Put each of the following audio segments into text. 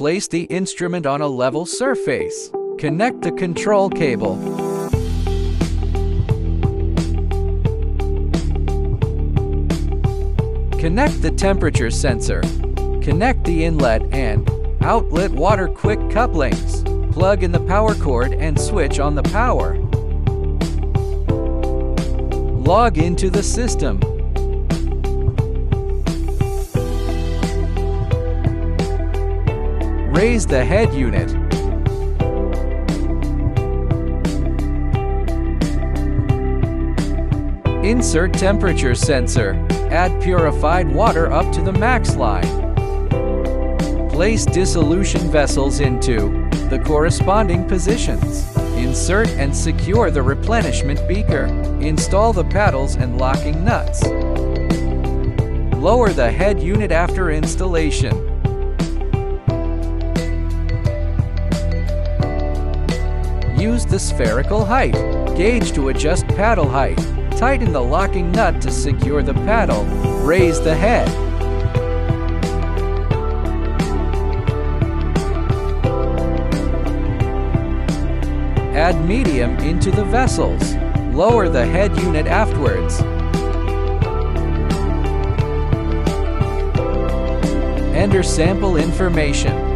Place the instrument on a level surface. Connect the control cable. Connect the temperature sensor. Connect the inlet and outlet water quick couplings. Plug in the power cord and switch on the power. Log into the system. Raise the head unit. Insert temperature sensor. Add purified water up to the max line. Place dissolution vessels into the corresponding positions. Insert and secure the replenishment beaker. Install the paddles and locking nuts. Lower the head unit after installation. Use the spherical height gauge to adjust paddle height. Tighten the locking nut to secure the paddle. Raise the head. Add medium into the vessels. Lower the head unit afterwards. Enter sample information.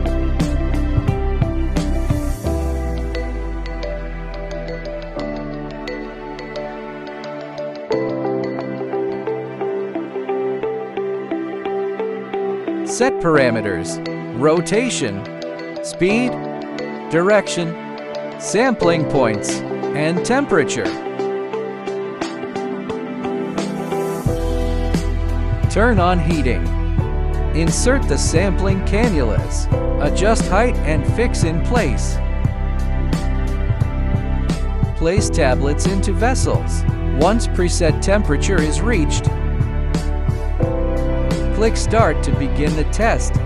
Set parameters: rotation, speed, direction, sampling points, and temperature. Turn on heating. Insert the sampling cannulas. Adjust height and fix in place. Place tablets into vessels. Once preset temperature is reached, click Start to begin the test.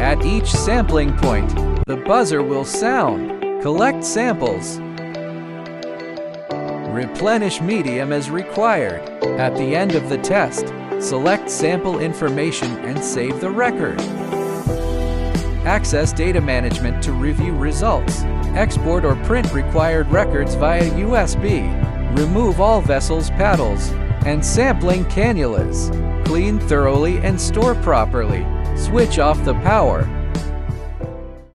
At each sampling point, the buzzer will sound. Collect samples. Replenish medium as required. At the end of the test, select sample information and save the record. Access data management to review results. Export or print required records via USB. Remove all vessels paddles and sampling cannulas. Clean thoroughly and store properly. Switch off the power.